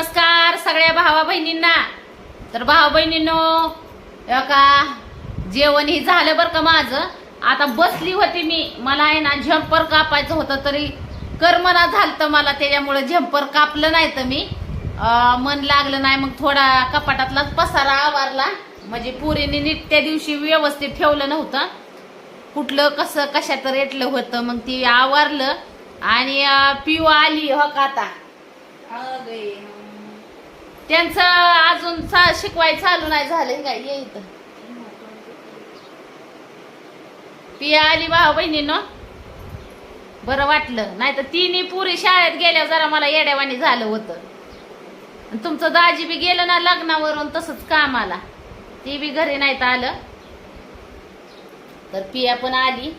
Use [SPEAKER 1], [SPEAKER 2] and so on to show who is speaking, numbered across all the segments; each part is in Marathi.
[SPEAKER 1] नमस्कार सगळ्या भावा बहिणींना. तर भावा बहिणींनो, का जेवण ही झालं बरं का माझं. आता बसली होती मी, मला आहे ना झंपर कापायचं होतं, तरी करमना झालतं मला, त्याच्यामुळे झंपर कापलं नाही. तर मी मन लागलं नाही, मग थोडा कपाटातलाच पसारा आवारला. म्हणजे पुरीने नीट त्या दिवशी व्यवस्थित ठेवलं नव्हतं, कुठलं कसं कशात रेटलं होतं, मग ती आवारलं. आणि पिऊ आली हो का आता. त्यांचं अजून शिकवाय चालू नाही झालं काय. ये इथं पिया आली भाऊ बहिणीनं, बरं वाटलं. नाही तर तिन्ही पुरी शाळेत गेल्यावर जरा मला येड्यावानी झालं होतं. तुमचं दाजी बी गेलं ना लग्नावरून तसंच कामाला, ती बी घरी नाहीत आलं. तर पिया पण आली,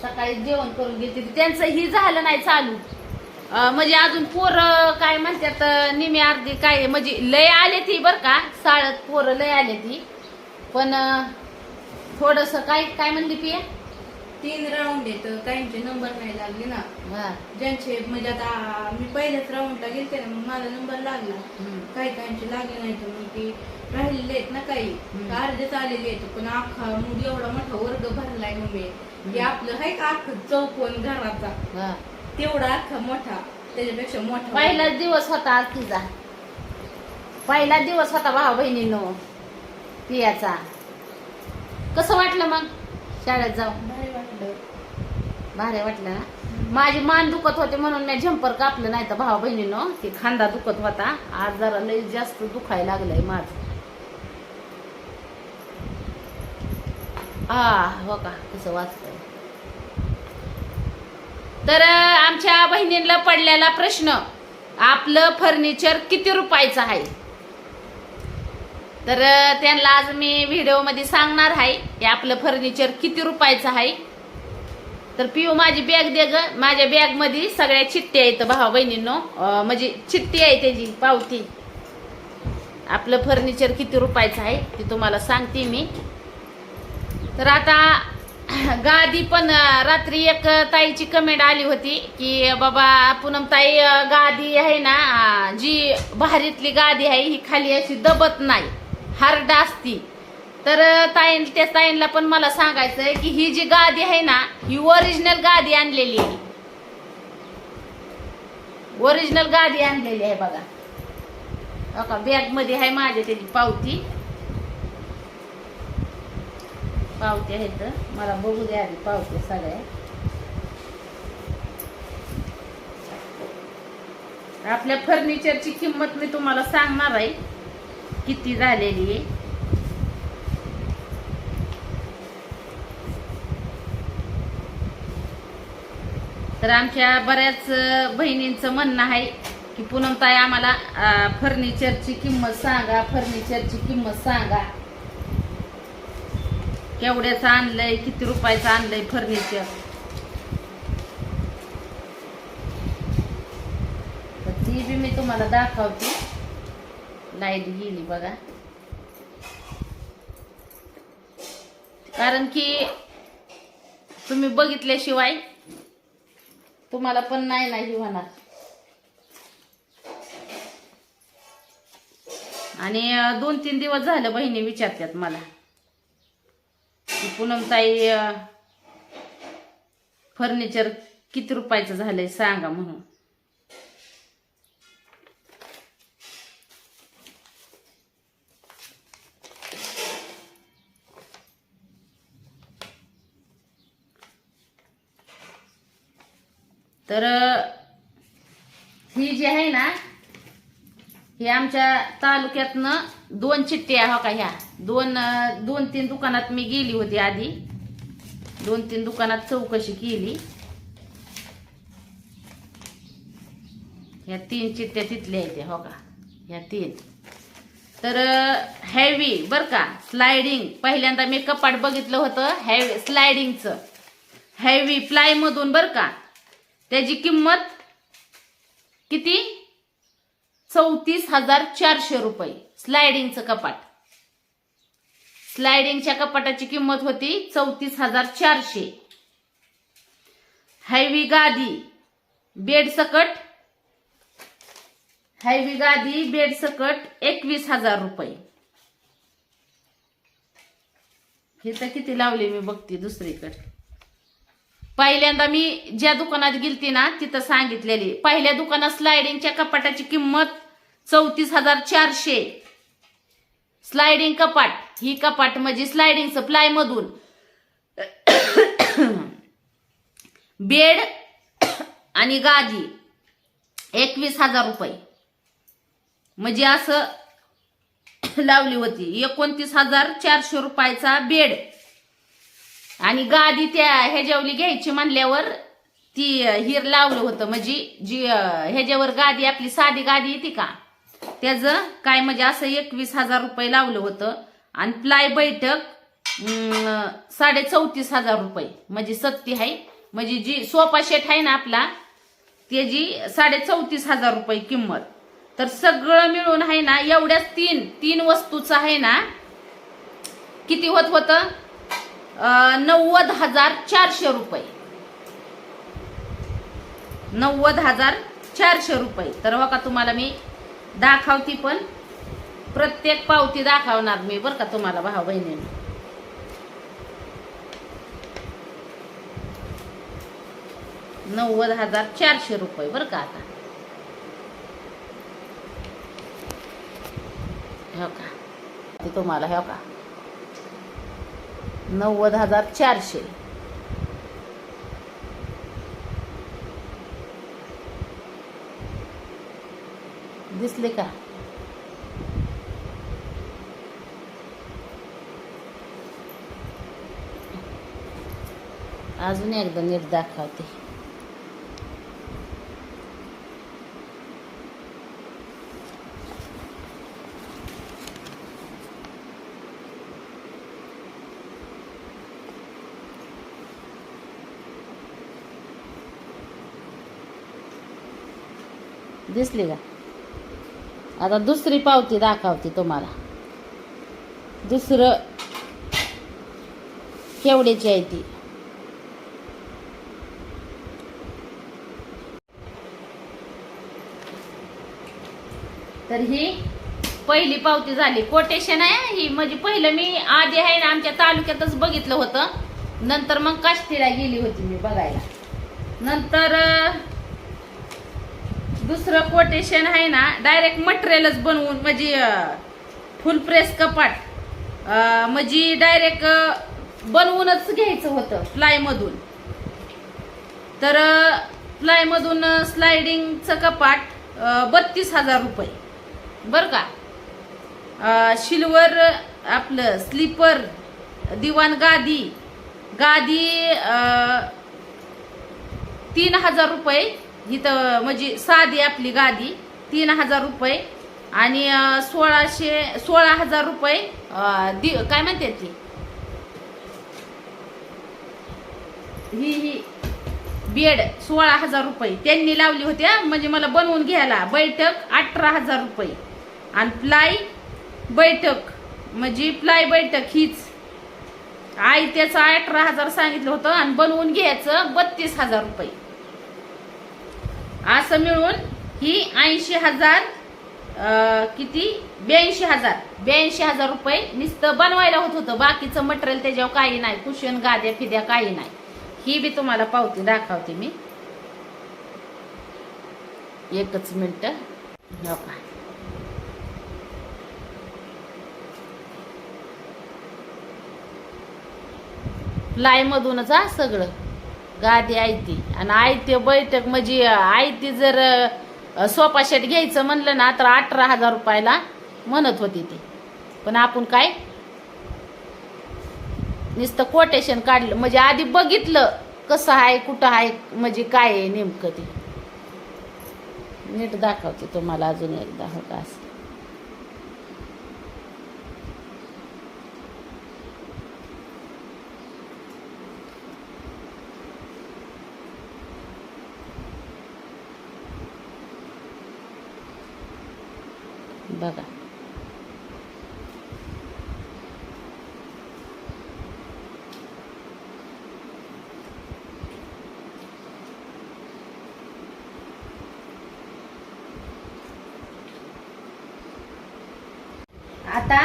[SPEAKER 1] सकाळी जेवण करून गेली. त्यांचं ही झालं नाही चालू, म्हणजे अजून पोरं काय म्हणतात निमी अर्धी काय, म्हणजे लय आले ती बर का, शाळेत पोरं लय आले ती. पण थोडस काय काय म्हणली पिया,
[SPEAKER 2] 3 राऊंड येत, काहींचे नंबर नाही लागले ना. ज्यांचे म्हणजे आता मी पहिल्याच राऊंडला गेलते ना, मग माझा नंबर लागला. काहींचे लागले नाही, तर मग ते राहिलेले आहेत ना, काही अर्धेच आलेले आहेत. पण अख्खा मग एवढा मोठा वर्ग भरलाय मम्मी, की आपलं हाय का अख्खं चौकोन घराचा तेवढा अख्खा मोठा, त्याच्यापेक्षा मोठा.
[SPEAKER 1] पहिलाच दिवस होता आज तिचा, पहिला दिवस होता भाऊ बहिणींनो पियाचा. कसं वाटलं मग शाळेत जाऊन?
[SPEAKER 2] भारी वाटलं.
[SPEAKER 1] भारी वाटलं ना. माझी मान दुखत होते म्हणून मी झंपर कापलं, नाही तर भाऊ बहिणींनो ते खांदा दुखत होता. आज जरा लई जास्त दुखायला लागलंय माझं. हो का, कसं वाचतंय. तर आमच्या बहिणींना पडलेला प्रश्न, आपलं फर्निचर किती रुपयाचं आहे. तर त्यांना आज मी व्हिडिओ मध्ये सांगणार आहे की आपलं फर्निचर किती रुपयाचं आहे. तर पिऊ माझी बॅग दे ग, माझ्या बॅग मध्ये सगळ्या चिठ्ठ्या आहेत भाऊ बहिणींनो, म्हणजे चिठ्ठी आहे त्याची पावती. आपलं फर्निचर किती रुपयाचं आहे ते तुम्हाला सांगते मी. तर आता गादी पण रात्री एक ताईची कमेंट आली होती की बाबा पूनम ताई, गादी आहे ना जी भारीतली गादी आहे ही खाली अशी दबत नाही, हार्ड असती. तर त्या ताईंना पण मला सांगायचंय की ही जी गादी आहे ना ही ओरिजिनल गादी आणलेली आहे, ओरिजिनल गादी आणलेली आहे बघा. बॅग मध्ये आहे माझ्या त्याची पावती आहेत, मला बघू द्या आधी पावत्या सगळ्या. आपल्या फर्निचरची किंमत मी तुम्हाला सांगणार आहे किती झालेली आहे. तर आमच्या बऱ्याच बहिणींचं म्हणणं आहे की पूनम ताई आम्हाला फर्निचरची किंमत सांगा, फर्निचरची किंमत सांगा. केवढ्याचं आणलंय, किती रुपयाचं आणलंय फर्निचर. तर ती बी मी तुम्हाला दाखवते. लाईट गेली बघा, कारण की तुम्ही बघितल्याशिवाय तुम्हाला पण नाही होणार. आणि 2-3 दिवस झालं बहिणी विचारतात मला पूनम ताई फर्निचर किती रुपयाचं झालंय सांगा म्हणून. तर ही जी आहे ना ही आमच्या तालुक्यातनं 2 चिठ्ठ्या हो का, ह्या 2-3 दुकानात मी गेली होती आधी, 2-3 दुकानात चौकशी केली. ह्या 3 चिठ्ठ्या तिथल्या आहेत हो का, ह्या 3. तर हेवी बर का, स्लायडिंग. पहिल्यांदा मी कपाट बघितलं होतं हेवी स्लायडिंगचं, हेवी प्लाय मधून बर का. त्याची किंमत किती, 34,400 रुपये. स्लायडिंगचं कपाट, स्लायडिंगच्या कपाटाची किंमत होती 34,400. हेवी गादी, बेड सकट हायवी गादी बेड सकट 21,000 रुपये. हे तर किती लावले मी बघते दुसरीकडे. पहिल्यांदा मी ज्या दुकानात गेलती ना तिथं सांगितलेली. पहिल्या दुकानात स्लायडिंगच्या कपाटाची किंमत 34,400. स्लायडिंग कपाट, ही कपाट म्हणजे स्लायडिंगचं प्लाय मधून बेड आणि गादी 21,000 रुपये म्हणजे असं लावली होती. 29,400 रुपयाचा बेड आणि गादी त्या ह्याच्यावली घ्यायची म्हणल्यावर ती हिर लावलं होतं. म्हणजे जी ह्याच्यावर गादी आपली साधी गादी येते का त्याचं काय म्हणजे असं 21,000 रुपये लावलं होतं. आणि प्लाय बैठक 34,500 रुपये म्हणजे सत्ती आहे. म्हणजे जी सोफा सेट आहे ना आपला त्याची 34,500 रुपये किंमत. तर सगळं मिळून आहे ना एवढ्याच तीन वस्तूचं आहे ना किती होतं 90,400 रुपये. 90,400 रुपये. तर बघा तुम्हाला मी दाखवते पण प्रत्येक पावती दाखवणार मी बरं का तुम्हाला भाऊ बहिणींना. ₹90,400 बरं का. आता हो का ते तुम्हाला हो का 90,400. दिसले का. अजून एकदा नीट दाखवते. दिसली का. आता दुसरी पावती दाखवते तुम्हाला. दुसरं केवढ्याची आहे ती. तर ही पहिली पावती झाली. कोटेशन आहे ही. म्हणजे पहिलं मी आधी आहे ना आमच्या तालुक्यातच बघितलं होतं. नंतर मग काष्टीला गेली होती मी बघायला. नंतर दुसरं कोटेशन आहे ना डायरेक्ट मटेरियलच बनवून म्हणजे फुल प्रेस कपाट म्हणजे डायरेक्ट बनवूनच घ्यायचं होतं प्लाय मधून. तर प्लाय मधून स्लायडिंगचं कपाट 32,000 रुपये बरं का. सिल्वर आपलं स्लीपर दिवाण गादी 3,000 रुपये. इथं म्हणजे साधी आपली गादी 3,000 रुपये. आणि 16,000 रुपये काय म्हणते ती ही बेड 16,000 रुपये त्यांनी लावली होती. म्हणजे मला बनवून घ्यायला. बैठक 18,000 रुपये. आणि प्लाय बैठक म्हणजे प्लाय बैठक हीच आई त्याचं 18,000 सांगितलं होतं. आणि बनवून घ्यायचं 32,000 रुपये. असं मिळून ही 80,000 किती 82,000 रुपये नुसतं बनवायला होत होतं. बाकीचं मटेरियल त्याच्यावर काही नाही. कुशन गाद्या फिद्या काही नाही. ही बी तुम्हाला पावती दाखवते मी. एकच मिनिट. हो का प्लाय मधूनच सगळं गादी आयती. आणि आयते बैठक म्हणजे आयती जर सोफा सेट घ्यायचं म्हणलं ना तर 18,000 रुपयाला म्हणत होती ती. पण आपण काय नुसतं कोटेशन काढलं म्हणजे आधी बघितलं कसं आहे कुठं आहे म्हणजे काय आहे नेमकं ते. नीट दाखवते तुम्हाला अजून एकदा. हो का असं बघा. आता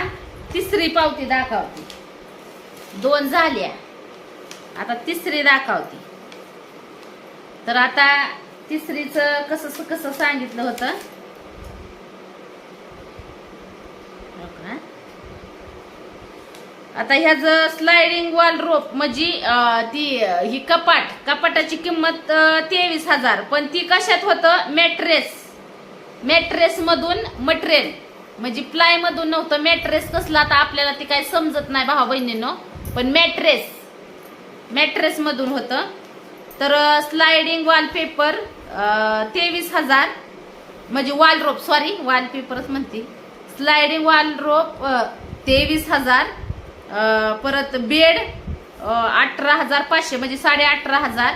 [SPEAKER 1] तिसरी पावती दाखवते. 2 झाल्या, आता तिसरी दाखवते. तर आता तिसरीच कसं कसं सांगितलं होतं. आता ह्याचं स्लायडिंग वॉल रोप म्हणजे ती ही कपाटाची किंमत 23,000. पण ती कशात होतं? मॅट्रेस मधून मटेरियल, म्हणजे प्लाय मधून नव्हतं. मॅट्रेस कसला आता आपल्याला ती काही समजत नाही भावा बहिणींनो, पण मॅट्रेस मधून होतं. तर स्लायडिंग वॉलपेपर 23,000, म्हणजे वॉल पेपरच म्हणते. स्लायडिंग वॉल रोप 23,000. परत बेड 18,500 म्हणजे 18,500.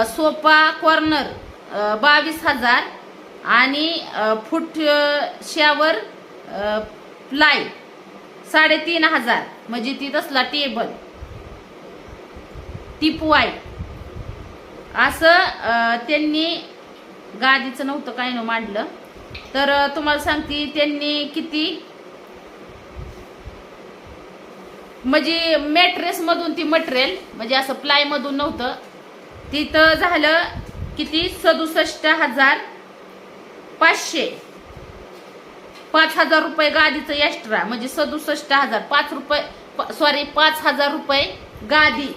[SPEAKER 1] सोफा कॉर्नर 22,000 आणि फूट शावर प्लाय 3,500 म्हणजे ती तसला टेबल टिपवाय असं त्यांनी गादीचं नव्हतं काय न मांडलं. तर तुम्हाला सांगते त्यांनी किती, म्हणजे मॅट्रेस मधून ती मटेरियल म्हणजे असं प्लाय मधून नव्हतं. तिथं झालं किती? 67,500. 5,000 रुपये गादीचं एक्स्ट्रा, म्हणजे 67,000. 5,000 रुपये गादी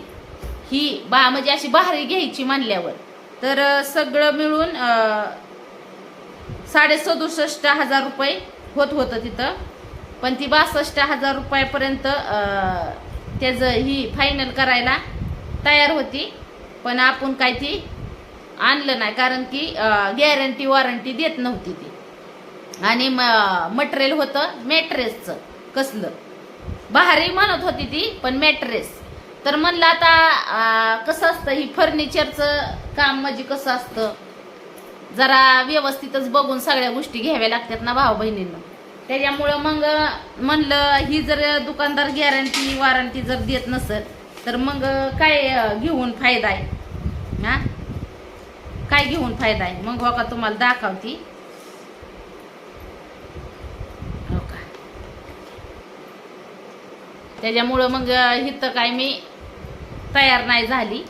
[SPEAKER 1] ही म्हणजे अशी भारी घ्यायची म्हणल्यावर. तर सगळं मिळून 67,500 रुपये होतं तिथं. पण ती 62,000 रुपयापर्यंत त्याचं ही फायनल करायला तयार होती. पण आपण काय ती आणलं नाही, कारण की गॅरंटी वॉरंटी देत नव्हती ती. आणि मटेरियल होतं मॅट्रेसचं, कसलं भारी म्हणत होती ती, पण मॅट्रेस. तर म्हणलं आता कसं असतं ही फर्निचरचं काम, म्हणजे कसं असतं जरा व्यवस्थितच बघून सगळ्या गोष्टी घ्याव्या लागतात ना भाऊ बहिणींना. त्याच्यामुळं मग म्हणलं ही जर दुकानदार गॅरंटी वॉरंटी जर देत नसेल तर मग काय घेऊन फायदा आहे? हा, काय घेऊन फायदा आहे? मग हो का तुम्हाला दाखवती. हो का, त्याच्यामुळं मग इथं काय मी तयार नाही झाली,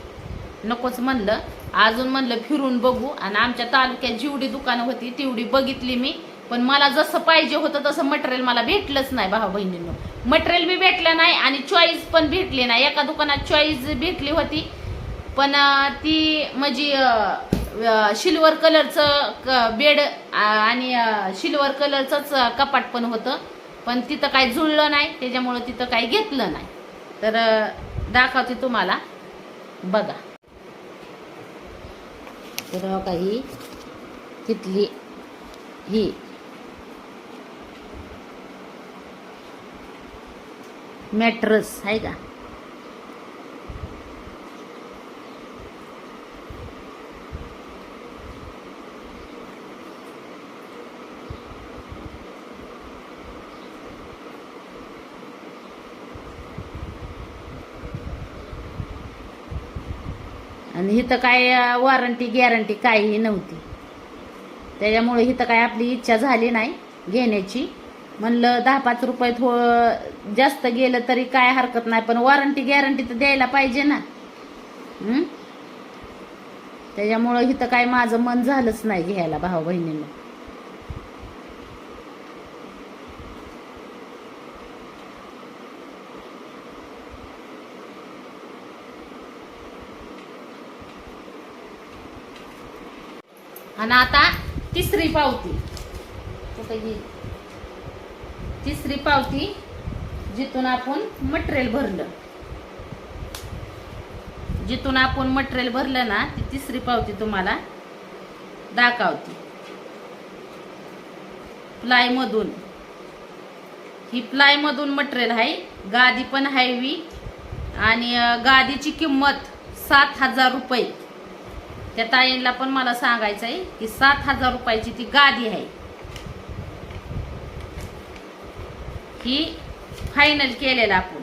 [SPEAKER 1] नकोच म्हणलं. अजून म्हणलं फिरून बघू. आणि आमच्या तालुक्यात जेवढी दुकानं होती तेवढी बघितली मी, पण मला जसं पाहिजे होतं तसं मटेरियल मला भेटलंच नाही भावा बहिणींनो. मटेरियल बी भेटलं नाही आणि चॉईस पण भेटली नाही. एका दुकानात चॉईस भेटली होती, पण ती म्हणजे सिल्वर कलरचं बेड आणि सिल्वर कलरचंच कपाट पण होतं, पण तिथं काही जुळलं नाही, त्याच्यामुळं तिथं काही घेतलं नाही. तर दाखवते तुम्हाला, बघा. तर काही तिथली ही मॅट्रेस आहे का, आणि इथं काय वॉरंटी गॅरंटी काहीही नव्हती. त्याच्यामुळे इथं काय आपली इच्छा झाली नाही घेण्याची. म्हणलं 10-5 रुपये जास्त गेलं तरी काय हरकत नाही, पण वॉरंटी गॅरंटी तर द्यायला पाहिजे ना. त्याच्यामुळं इथं काय माझं मन झालंच नाही घ्यायला भाऊ बहिणींना. आणि आता तिसरी पावती कुठे गेली? तिसरी पावती जिथून आपण मटेरियल भरलं, ना, ती तिसरी पावती तुम्हाला दाखवते. प्लाय मधून, ही प्लाय मधून मटेरियल आहे. गादी पण हायवी आणि गादीची किंमत 7,000 रुपये. त्या ताईंला पण मला सांगायचं आहे की 7,000 रुपयाची ती गादी आहे. ही फायनल केलेलं आपण.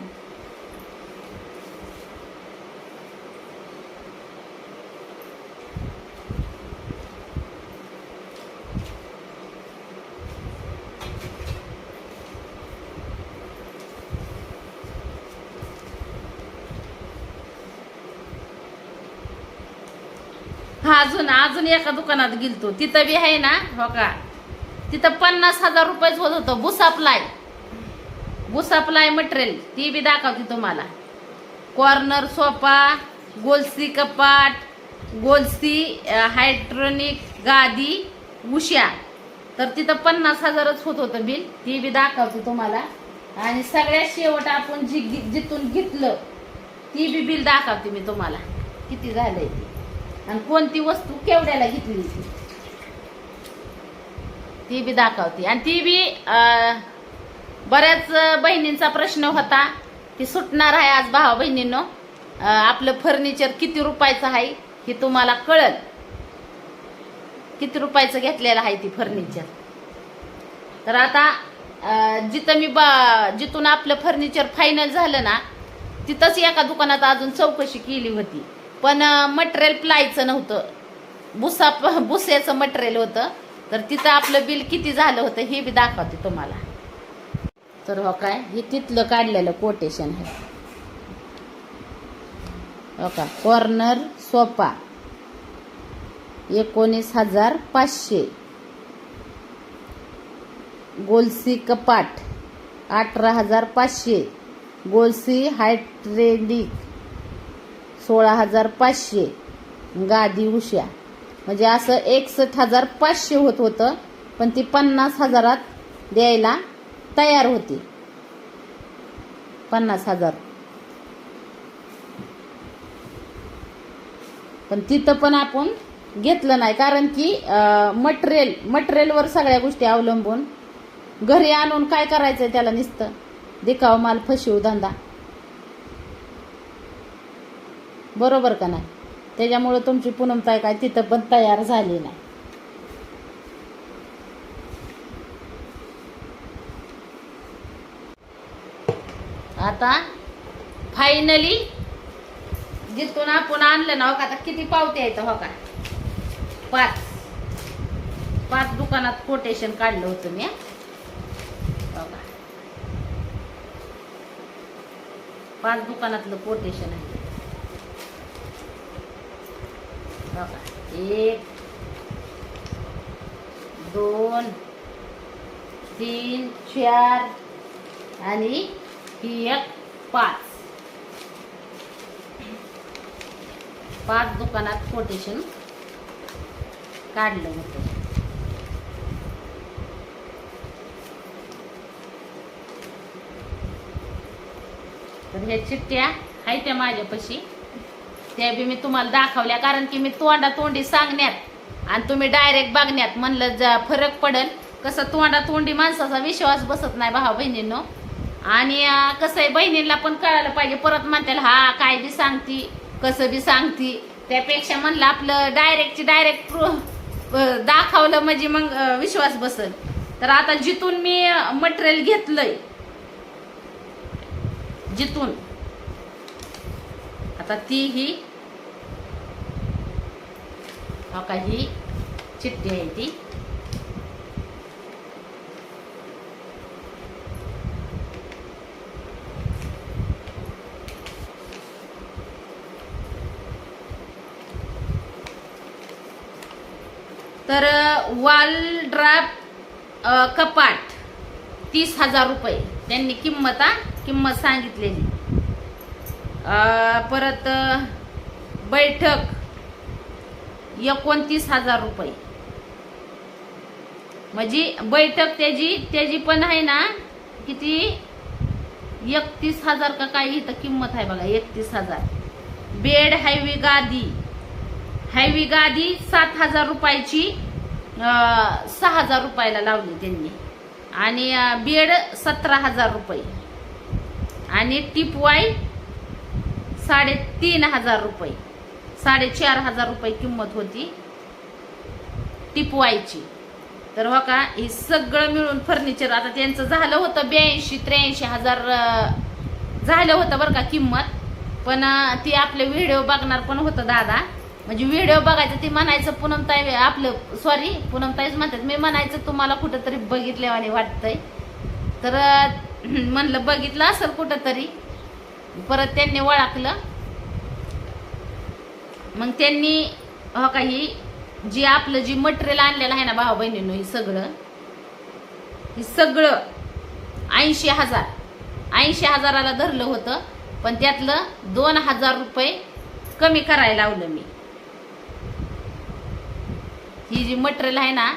[SPEAKER 1] अजून अजून एका दुकानात गेलतो, तिथं बी आहे ना हो का, तिथं 50,000 रुपयेच होत होतं. बुसाप्लाय मटेरियल, ती बी दाखवते तुम्हाला. कॉर्नर सोफा, गोलसी कपाट, गोलसी हायड्रोनिक गादी, उश्या, तर तिथं 50,000च होत होतं बिल, ती बी दाखवते तुम्हाला. आणि सगळ्यात शेवट आपण जिथून घेतलं ती बी बिल दाखवते मी तुम्हाला, किती झालंय ती आणि कोणती वस्तू केवढ्याला घेतली ती बी दाखवते. आणि ती बी बऱ्याच बहिणींचा प्रश्न होता, ती सुटणार आहे आज भावा बहिणींनो. आपलं फर्निचर किती रुपयाचं आहे हे तुम्हाला कळल, किती रुपयाचं घेतलेलं आहे ती फर्निचर. तर आता जिथं मी जिथून आपलं फर्निचर फायनल झालं ना, तिथंच एका दुकानात अजून चौकशी केली होती, पण मटेरियल प्लायचं नव्हतं, भुस्याचं मटेरियल होतं. तर तिथं आपलं बिल किती झालं होतं हे बी दाखवते तुम्हाला. तर हो काय, हे तिथलं काढलेलं कोटेशन आहे हो का. कॉर्नर सोफा 19,500, गोलसी कपाट 18,500, गोलसी हायड्रोनिक 16,500, गादी उश्या, म्हणजे असं 61,500 होत होतं. पण ती 50,000 द्यायला तयार होती. 50,000, पण तिथं पण आपण घेतलं नाही, कारण की मटेरियलवर सगळ्या गोष्टी अवलंबून. घरी आणून काय करायचंय त्याला, नुसतं देखावा माल, फसवू धंदा, बरोबर का नाही. त्याच्यामुळे तुमची पूनमताई काय तिथं पण तयार झाली नाही. आता फायनली जिथून आपण आणलं ना हो का, आता किती पावते आहेत हो का, 5 दुकानात कोटेशन काढलं होतं मी हो का. 5 दुकानातलं कोटेशन आहे हो का. 1 2 3 4 आणि ही एक 5 दुकानात कोटेशन काढलं होतं. तर ह्या चिठ्ठ्या आहेत त्या माझ्यापाशी, त्या बी मी तुम्हाला दाखवल्या, कारण की मी तोंडातोंडी सांगण्यात आणि तुम्ही डायरेक्ट बघण्यात म्हणलं फरक पडेल. कसं तोंडातोंडी माणसाचा विश्वास बसत नाही भावा बहिणींनो. आणि कसं आहे, बहिणींना पण कळायला पाहिजे. परत म्हणतील हा काय बी सांगती, कसं बी सांगती, त्यापेक्षा म्हणलं आपलं डायरेक्ट दाखवलं म्हणजे मग विश्वास बसल. तर आता जिथून मी मटेरियल घेतलंय, जिथून आता ती ही हो का, ही चिठ्ठी आहे ती. तर वॉल ड्राप कपाट 30,000 रुपये त्यांनी किंमत सांगितलेली. परत बैठक 29,000 रुपये, म्हणजे बैठक त्याची पण आहे ना किती, 31,000 का काही इथं किंमत आहे बघा, 31,000. बेड हैवी गादी 7,000 रुपयाची 6,000 रुपयाला लावली त्यांनी. आणि बेड 17,000 रुपये. आणि टिपवाय 3,500 रुपये, 4,500 रुपये किंमत होती टिपवायची. तर हो का, हे सगळं मिळून फर्निचर आता त्यांचं झालं होतं 82-83,000 झालं होतं बरं का किंमत. पण ती आपले व्हिडिओ बघणार पण होतं दादा, म्हणजे व्हिडिओ बघायचं ती म्हणायचं पूनमताई आपलं सॉरी पूनमताईच म्हणतात, मी म्हणायचं तुम्हाला कुठंतरी बघितल्यावाने वाटतंय. तर म्हणलं बघितलं असेल कुठंतरी. परत त्यांनी ओळखलं, मग त्यांनी हो का, ही जी आपलं जी मटेरियल आणलेलं आहे ना भाऊ बहिणींनो, हे सगळं 80,000ला धरलं होतं, पण त्यातलं 2,000 रुपये कमी करायला लावलं मी. ही जी मटेरियल आहे ना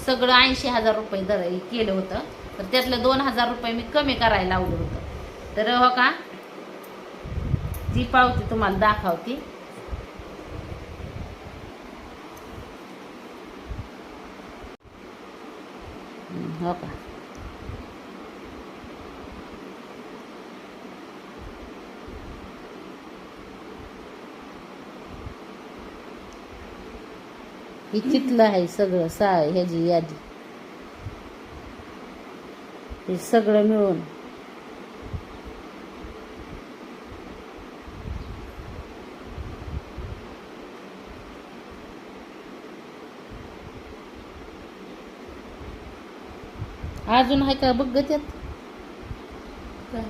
[SPEAKER 1] सगळं 80,000 रुपये दर केलं होतं, तर त्यातलं 2,000 रुपये मी कमी करायला लावलं होतं. तर हो का, ती पावती तुम्हाला दाखवते. हो का, ही चितलं आहे सगळं ह्याची यादी, हे सगळं मिळून अजून आहे का बघ त्यात
[SPEAKER 2] काय?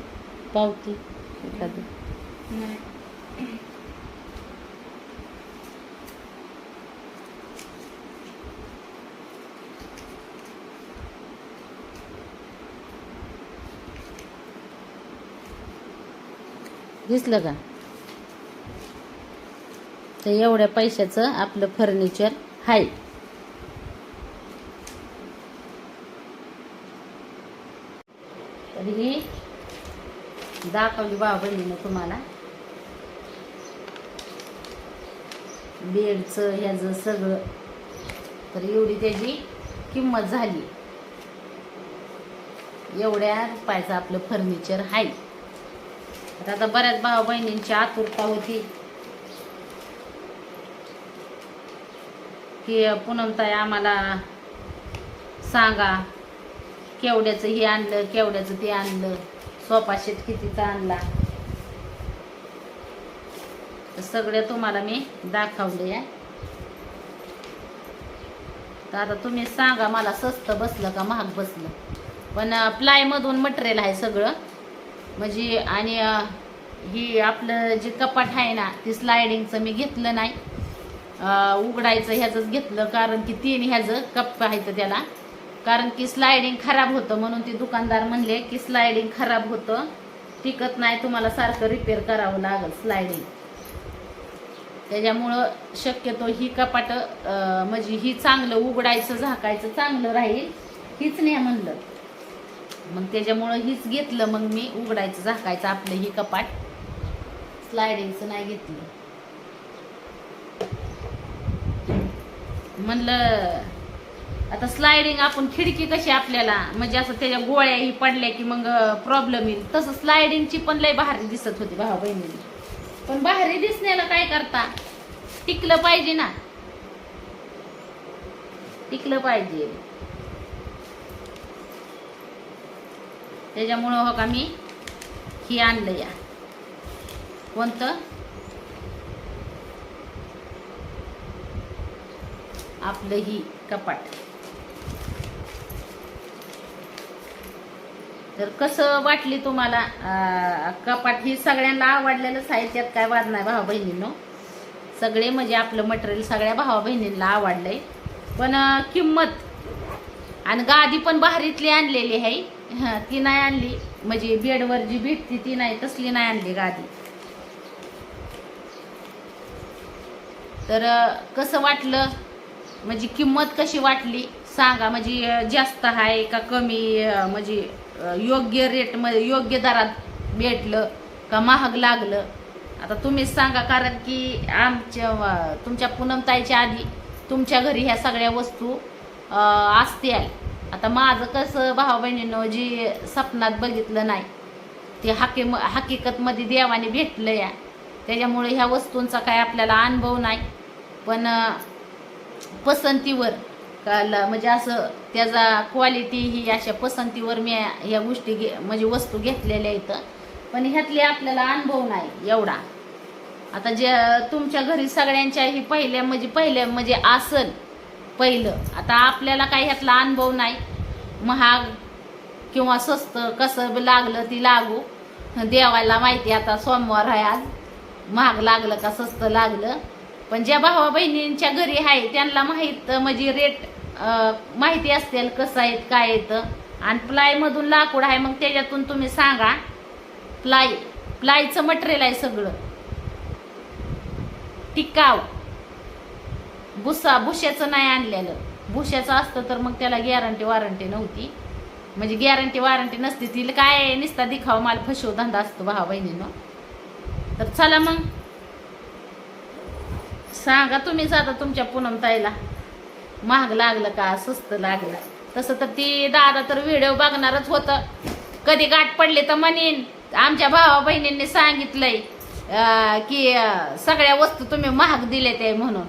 [SPEAKER 1] पावती एखादी.
[SPEAKER 2] नाही.
[SPEAKER 1] दिसलं का? तर एवढ्या पैशाचं आपलं फर्निचर आहे. तर ही दाखवली भाऊ बहिणीनं तुम्हाला बेडचं ह्याचं सगळं. तर एवढी त्याची किंमत झाली, एवढ्या रुपयाचं आपलं फर्निचर आहे. तर आता बऱ्याच भाऊ बहिणींची आतुरता होती की पूनमताई आम्हाला सांगा, केवढ्याचं हे आणलं, केवढ्याचं ते आणलं, सोफा सेट कितीचा आणला. तर सगळे तुम्हाला मी दाखवले आहे. तर आता तुम्ही सांगा मला स्वस्त बसलं का महाग बसलं. पण प्लायमधून मटेरियल आहे सगळं म्हणजे. आणि ही आपलं जे कपाट आहे ना ते स्लायडिंगचं मी घेतलं नाही, उघडायचं ह्याचंच घेतलं, कारण की 3 ह्याचं कप आहे त्याला. कारण की स्लायडिंग खराब होतं, म्हणून ते दुकानदार म्हणले की स्लायडिंग खराब होतं, टिकत नाही, तुम्हाला सारखं रिपेअर करावं लागेल स्लायडिंग. त्याच्यामुळं शक्यतो ही कपाट म्हणजे ही चांगलं उघडायचं झाकायचं चांगलं राहील, हीच नाही म्हणलं. मग त्याच्यामुळं हीच घेतलं मग मी, उघडायचं झाकायचं आपलं ही कपाट, स्लायडिंगचं नाही घेतलं. म्हणलं आता स्लायडिंग आपण खिडकी कशी आपल्याला म्हणजे असं त्याच्या गोळ्या ही पडल्या की मग प्रॉब्लेम येईल, तसं स्लायडिंगची पण लय भारी दिसत होती भाऊ बहिणीला. पण भारी दिसण्याला काय करता, टिकलं पाहिजे ना, टिकलं पाहिजे. त्याच्यामुळं हो का मी ही आणलं या. कोणतं? आपलं ही कपाट. तर कसं वाटली तुम्हाला कपाट? ही सगळ्यांना आवडलेलंच आहे, त्यात काय वाद नाही भाऊ बहिणींनो. सगळे म्हणजे आपलं मटेरियल सगळ्या भावा बहिणींना आवडलंय. पण किंमत आणि गादी पण भारीतली आणलेली आहे. ती नाही आणली म्हणजे बेडवर जी भेटती ती नाही, तसली नाही आणली गादी. तर कसं वाटलं म्हणजे किंमत कशी वाटली सांगा, म्हणजे जास्त आहे का कमी, म्हणजे योग्य रेटमध्ये योग्य दरात भेटलं का महाग लागलं, आता तुम्हीच सांगा. कारण की तुमच्या पूनमताईच्या आधी तुमच्या घरी ह्या सगळ्या वस्तू असतील. आता माझं कसं भाऊ बहिणींनो, जी स्वप्नात बघितलं नाही ते हकीकतमध्ये देवाने भेटलं या, त्याच्यामुळे ह्या वस्तूंचा काय आपल्याला अनुभव नाही. पण पसंतीवर म्हणजे असं त्याचा क्वालिटी ही अशा पसंतीवर मी ह्या गोष्टी म्हणजे वस्तू घेतलेल्या इथं, पण ह्यातले आपल्याला अनुभव नाही एवढा. आता जे तुमच्या घरी सगळ्यांच्या ही पहिल्या म्हणजे असल पहिलं, आता आपल्याला काही ह्यातला अनुभव नाही. महाग किंवा स्वस्त कसं लागलं ती लागू, देवाला माहिती. आता सोमवार आहे आज, महाग लागलं का स्वस्त लागलं पण ज्या भावा बहिणींच्या घरी आहे त्यांना माहीत म्हणजे रेट माहिती असतील कसं आहे काय येतं. आणि प्लायमधून लाकूड आहे, मग त्याच्यातून तुम्ही सांगा. प्लायचं मटेरियल आहे सगळं टिकाव. भुश्याचं नाही आणलेलं. भुश्याचं असतं तर मग त्याला गॅरंटी वॉरंटी नव्हती, म्हणजे गॅरंटी वॉरंटी नसती. तिला काय नुसता दिखावा माल फसव धंदा असतो भावा बहिणीनं. तर चला मग सांगा तुम्हीच आता तुमच्या पूनम ताईला महाग लागलं का स्वस्त लागलं. तसं तर ती दादा तर व्हिडिओ बघणारच होतं. कधी गाठ पडली तर म्हणेन आमच्या भावा बहिणींनी सांगितलंय की सगळ्या वस्तू तुम्ही महाग दिले ते म्हणून.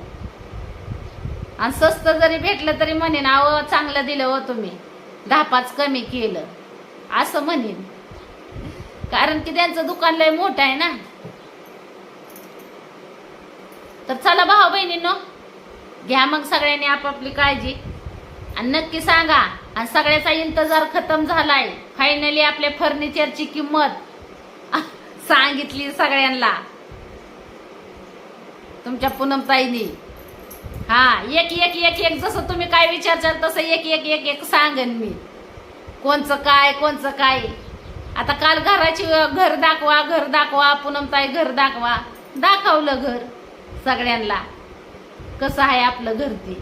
[SPEAKER 1] आणि स्वस्त जरी भेटलं तरी म्हणेन अहो चांगलं दिलं हो तुम्ही, 10-5 कमी केलं असं म्हणेन. कारण की त्यांचं दुकान लय मोठं आहे ना. तर चला भावा बहिणींनो, घ्या मग सगळ्यांनी आपापली काळजी आणि नक्की सांगा. आणि सगळ्याचा इंतजार खतम झालाय. फायनली आपल्या फर्निचरची किंमत सांगितली सगळ्यांना तुमच्या पूनम ताईनी. हा एक एक एक एक जसं तुम्ही काय विचारचाल तसं एक एक एक एक सांगन मी. कोणचं काय. आता काल घर दाखवा पूनम ताई घर दाखवा. दाखवलं घर सगळ्यांना कसं आहे आपलं घर. ते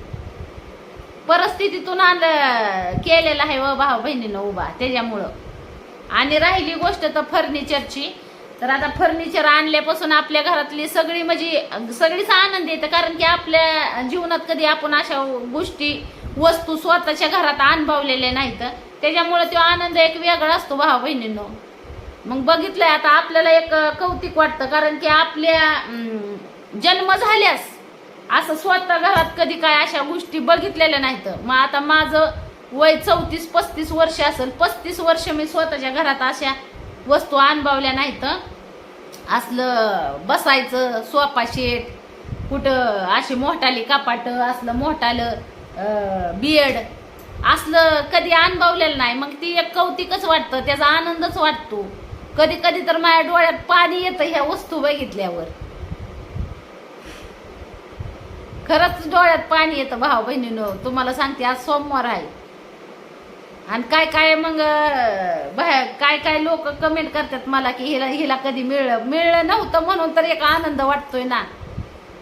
[SPEAKER 1] परिस्थितीतून केलेलं आहे व भाऊ बहिणीनं उभा त्याच्यामुळं. आणि राहिली गोष्ट तर फर्निचरची, तर आता फर्निचर आणल्यापासून आपल्या घरातली सगळी म्हणजे सगळीच आनंद येतं. कारण की आपल्या जीवनात कधी आपण अशा गोष्टी वस्तू स्वतःच्या घरात अनुभवलेल्या नाहीत, त्याच्यामुळे तो आनंद एक वेगळा असतो भाऊ बहिणींनो. मग बघितलंय आता आपल्याला एक कौतिक वाटतं. कारण की आपल्या जन्म झाल्यास असं स्वतः घरात कधी काय अशा गोष्टी बघितलेल्या नाहीत. मग आता माझं वय 34-35 वर्ष असेल. 35 वर्ष मी स्वतःच्या घरात अशा वस्तू अनुभवल्या नाहीत. असलं बसायचं सोफा सेट, कुठं अशी मोठाली कपाट, असलं मोठालं बेड असलं कधी अनुभवलेलं नाही. मग ती एक कौतिकच वाटतं, त्याचा आनंदच वाटतो. कधी कधी तर माझ्या डोळ्यात पाणी येतं ह्या वस्तू बघितल्यावर. खरंच डोळ्यात पाणी येतं भाऊ बहिणीनो. तुम्हाला सांगते आज सोमवार आहे आणि काय मग काय लोक कमेंट करतात मला की हिला कधी मिळलं नव्हतं म्हणून तर एक आनंद वाटतोय ना.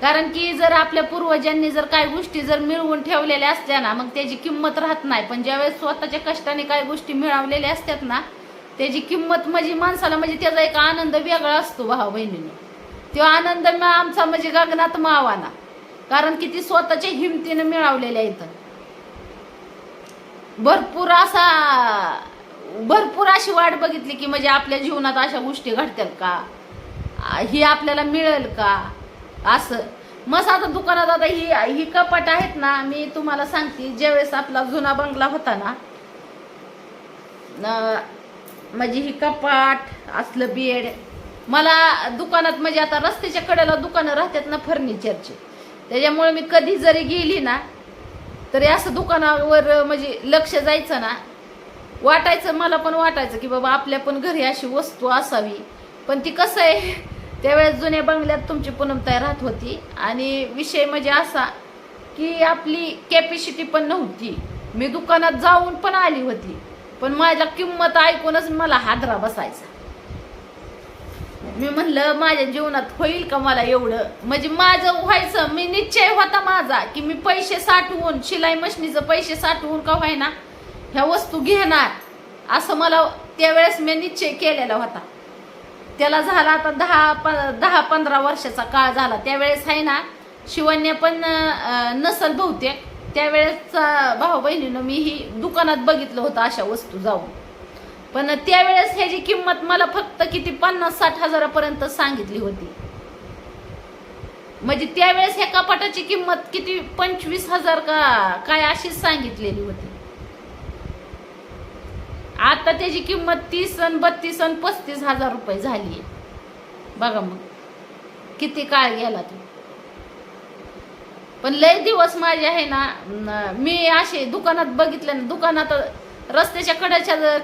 [SPEAKER 1] कारण की जर आपल्या पूर्वजांनी जर काही गोष्टी जर मिळवून ठेवलेल्या असत्या ना मग त्याची किंमत राहत नाही. पण ज्यावेळेस स्वतःच्या कष्टाने काही गोष्टी मिळवलेल्या असतात ना त्याची किंमत म्हणजे माणसाला म्हणजे त्याचा एक आनंद वेगळा असतो भाऊ बहिणीनो. तो आनंद आमचा म्हणजे गगनात मावाना. कारण की ती स्वतःच्या हिमतीने मिळवलेल्या इथं भरपूर अशी वाट बघितली की म्हणजे आपल्या जीवनात अशा गोष्टी घडतील का, ही आपल्याला मिळेल का असं. मग आता दुकानात आता ही कपाट आहेत ना. मी तुम्हाला सांगते ज्यावेळेस आपला जुना बंगला होता ना म्हणजे ही कपाट असलं बेड मला दुकानात म्हणजे आता रस्त्याच्या कडेला दुकानं राहतात ना फर्निचरची, त्याच्यामुळे मी कधी जरी गेली ना तरी असं दुकानावर म्हणजे लक्ष जायचं ना. वाटायचं मला पण वाटायचं की बाबा आपल्या पण घरी अशी वस्तू असावी. पण ती कसं आहे त्यावेळेस जुन्या बंगल्यात तुमची पूनम ताई राहत होती आणि विषय म्हणजे असा की आपली कॅपॅसिटी पण नव्हती. मी दुकानात जाऊन पण आली होती पण माझ्या किंमत ऐकूनच मला हादरा बसायचा. मी म्हणलं माझ्या जीवनात होईल का मला एवढं, म्हणजे माझं व्हायचं. मी निश्चय होता माझा की मी पैसे साठवून शिलाई मशनीचं पैसे साठवून का व्हायना ह्या वस्तू घेणार असं मला त्यावेळेस मी निश्चय केलेला होता. त्याला झाला आता 10-15 वर्षाचा काळ झाला. त्यावेळेस आहे ना शिवण्या पण नसल बहुतेक. त्यावेळेस भाऊ बहिणीनं मी ही दुकानात बघितलं होतं अशा वस्तू जाऊन. पण त्यावेळेस ह्याची किंमत मला फक्त किती 50-60 हजारापर्यंत सांगितली होती. म्हणजे त्यावेळेस ह्या कपाटाची किंमत किती 25,000 का काय अशीच सांगितलेली होती. आता त्याची किंमत 30 अन् 32 अन् 35 हजार रुपये झाली. बघा मग किती काळ गेला तो. पण लय दिवस माझे आहे ना मी असे दुकानात बघितले ना. दुकानात रस्त्याच्या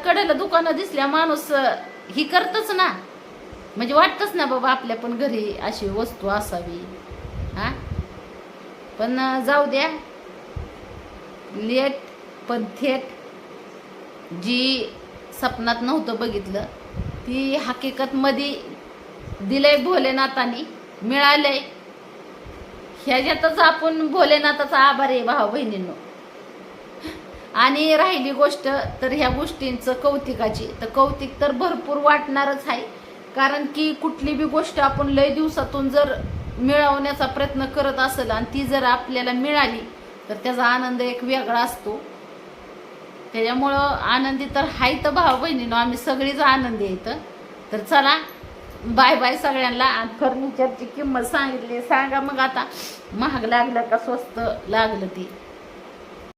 [SPEAKER 1] कडेला दुकानं दिसल्या माणूस ही करतच ना. म्हणजे वाटतच ना बाबा आपल्या पण घरी अशी वस्तू असावी. हा पण जाऊ द्या, लेट पण थेट जी स्वप्नात नव्हतं बघितलं ती हकीकत मध्ये दिलंय भोलेनाथाने, मिळालंय. ह्याच्यातच आपण भोलेनाथाचा आभार आहे भाऊ बहिणींनो. आणि राहिली गोष्ट तर ह्या गोष्टींचं कौतिकाची, तर कौतिक तर भरपूर वाटणारच आहे. कारण की कुठली बी गोष्ट आपण लय दिवसातून जर मिळवण्याचा प्रयत्न करत असेल आणि ती जर आपल्याला मिळाली तर त्याचा आनंद एक वेगळा असतो. त्याच्यामुळं आनंदी तर आहे तर भाऊ बहिणीनो, आम्ही सगळीच आनंदी आहेत. तर चला, बाय बाय सगळ्यांना. आणि फर्निचरची किंमत सांगितली, सांगा मग आता महाग लागलं का स्वस्त लागलं ती.